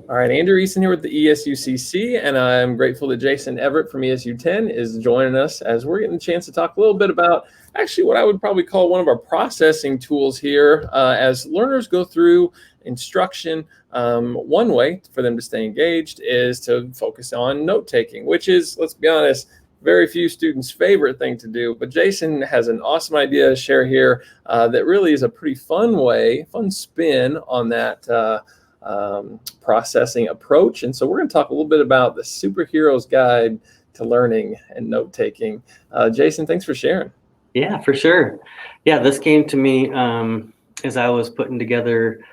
All right, Andrew Easton here with the ESUCC, and I'm grateful that Jason Everett from ESU 10 is joining us as we're getting a chance to talk a little bit about actually what I would probably call one of our processing tools here as learners go through instruction. One way for them to stay engaged is to focus on note taking, which is, let's be honest, very few students' favorite thing to do. But Jason has an awesome idea to share here that really is a pretty fun spin on that processing approach. And so we're going to talk a little bit about the Superhero's Guide to Learning and Note Taking. Jason, thanks for sharing. Yeah, for sure. Yeah, this came to me as I was putting together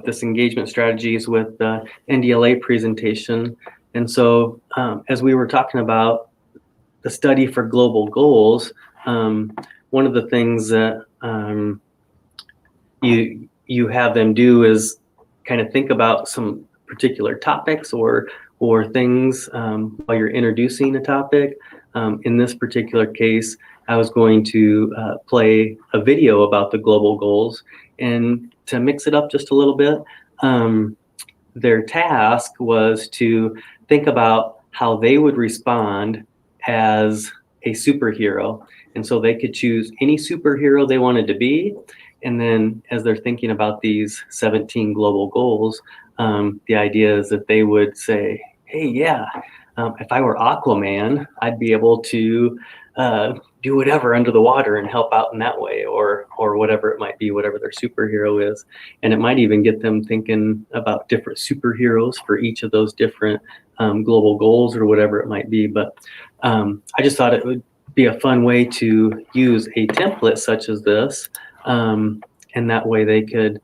this engagement strategies with the NDLA presentation. And so as we were talking about the study for global goals, one of the things that you have them do is kind of think about some particular topics or things while you're introducing a topic. In this particular case, I was going to play a video about the global goals, and to mix it up just a little bit, their task was to think about how they would respond as a superhero. And so they could choose any superhero they wanted to be. And then as they're thinking about these 17 global goals, the idea is that they would say, hey, yeah, if I were Aquaman, I'd be able to do whatever under the water and help out in that way, or whatever it might be, whatever their superhero is. And it might even get them thinking about different superheroes for each of those different global goals or whatever it might be. But I just thought it would be a fun way to use a template such as this. And that way they could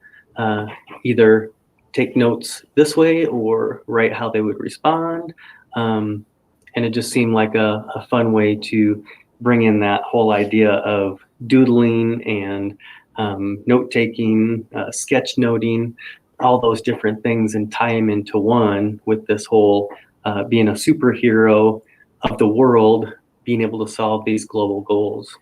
either take notes this way or write how they would respond. And it just seemed like a fun way to bring in that whole idea of doodling and note-taking, sketch-noting, all those different things, and tie them into one with this whole being a superhero of the world, being able to solve these global goals.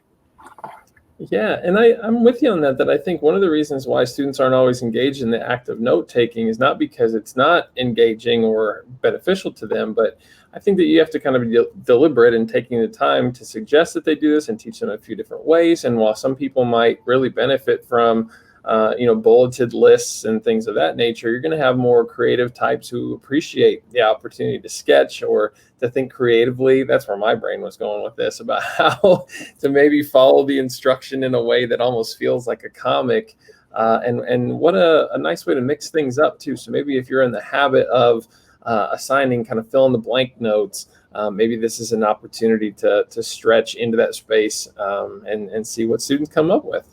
Yeah, and I'm with you on that I think one of the reasons why students aren't always engaged in the act of note-taking is not because it's not engaging or beneficial to them, but I think that you have to kind of be deliberate in taking the time to suggest that they do this and teach them a few different ways. And while some people might really benefit from bulleted lists and things of that nature, you're going to have more creative types who appreciate the opportunity to sketch or to think creatively. That's where my brain was going with this, about how to maybe follow the instruction in a way that almost feels like a comic. And what a nice way to mix things up too. So maybe if you're in the habit of assigning kind of fill in the blank notes, maybe this is an opportunity to stretch into that space and see what students come up with.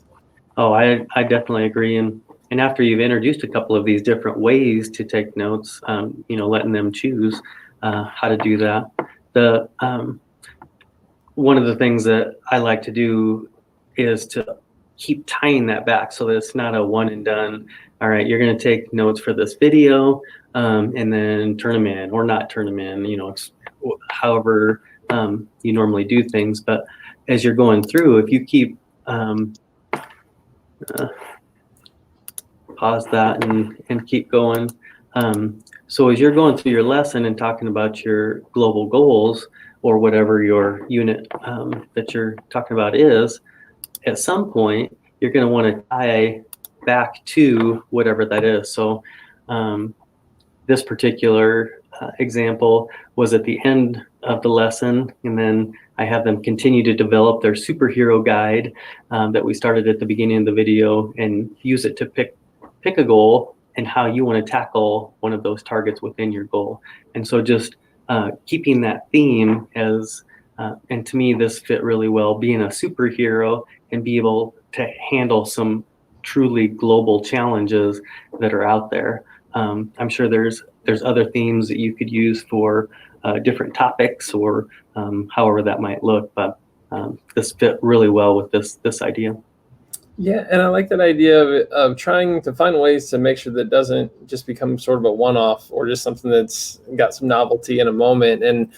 Oh, I definitely agree. And after you've introduced a couple of these different ways to take notes, letting them choose how to do that. One of the things that I like to do is to keep tying that back so that it's not a one and done. All right, you're going to take notes for this video and then turn them in or not turn them in, however you normally do things. But as you're going through, if you keep pause that and keep going. So as you're going through your lesson and talking about your global goals or whatever your unit that you're talking about is, at some point, you're going to want to tie back to whatever that is. So this particular example was at the end of the lesson, and then I have them continue to develop their superhero guide that we started at the beginning of the video and use it to pick a goal and how you want to tackle one of those targets within your goal. And so just keeping that theme as, and to me, this fit really well, being a superhero and be able to handle some truly global challenges that are out there. I'm sure there's other themes that you could use for different topics or however that might look, but this fit really well with this idea. Yeah, and I like that idea of trying to find ways to make sure that it doesn't just become sort of a one-off or just something that's got some novelty in a moment. And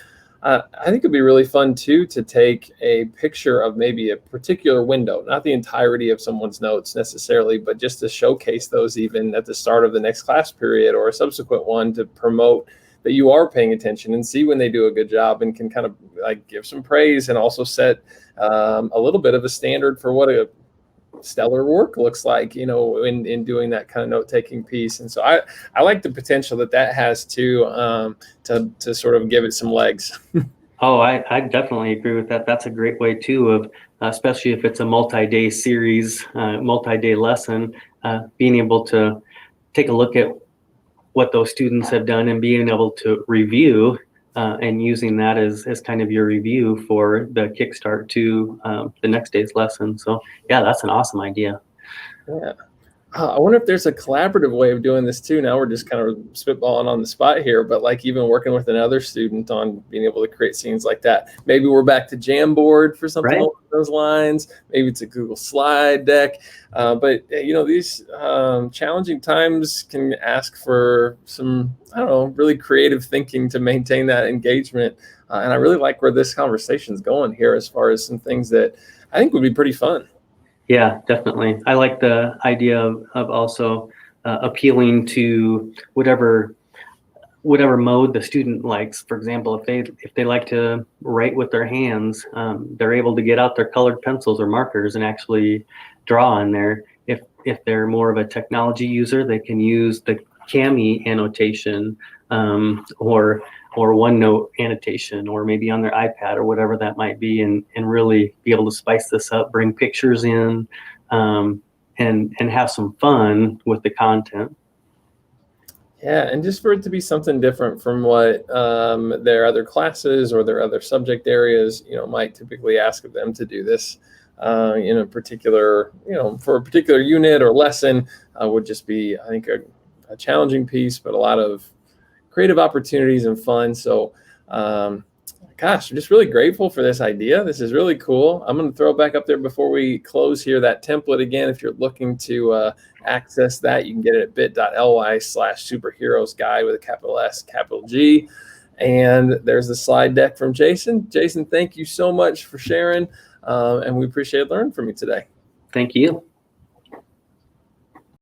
I think it'd be really fun too to take a picture of maybe a particular window, not the entirety of someone's notes necessarily, but just to showcase those even at the start of the next class period or a subsequent one to promote that you are paying attention and see when they do a good job and can kind of like give some praise and also set a little bit of a standard for what a stellar work looks like, in doing that kind of note-taking piece. And so I like the potential that has to sort of give it some legs. Oh, I definitely agree with that. That's a great way too of, especially if it's a multi-day series, multi-day lesson, being able to take a look at what those students have done and being able to review and using that as kind of your review for the kickstart to the next day's lesson. So yeah, that's an awesome idea. Yeah. I wonder if there's a collaborative way of doing this too. Now we're just kind of spitballing on the spot here, but like even working with another student on being able to create scenes like that. Maybe we're back to Jamboard for something Right. along those lines. Maybe it's a Google slide deck. But these challenging times can ask for some, I don't know, really creative thinking to maintain that engagement. And I really like where this conversation's going here as far as some things that I think would be pretty fun. Yeah, definitely. I like the idea of also appealing to whatever mode the student likes. For example, if they like to write with their hands, they're able to get out their colored pencils or markers and actually draw in there. If they're more of a technology user, they can use the Cami annotation or OneNote annotation, or maybe on their iPad or whatever that might be, and really be able to spice this up, bring pictures in, and have some fun with the content. Yeah, and just for it to be something different from what their other classes or their other subject areas, might typically ask of them to do this in a particular, for a particular unit or lesson, would just be, I think, a challenging piece, but a lot of creative opportunities and fun. So, gosh, I'm just really grateful for this idea. This is really cool. I'm going to throw it back up there before we close here, that template again. If you're looking to access that, you can get it at bit.ly/superheroes guide with a capital S, capital G. And there's the slide deck from Jason. Jason, thank you so much for sharing. And we appreciate learning from you today. Thank you.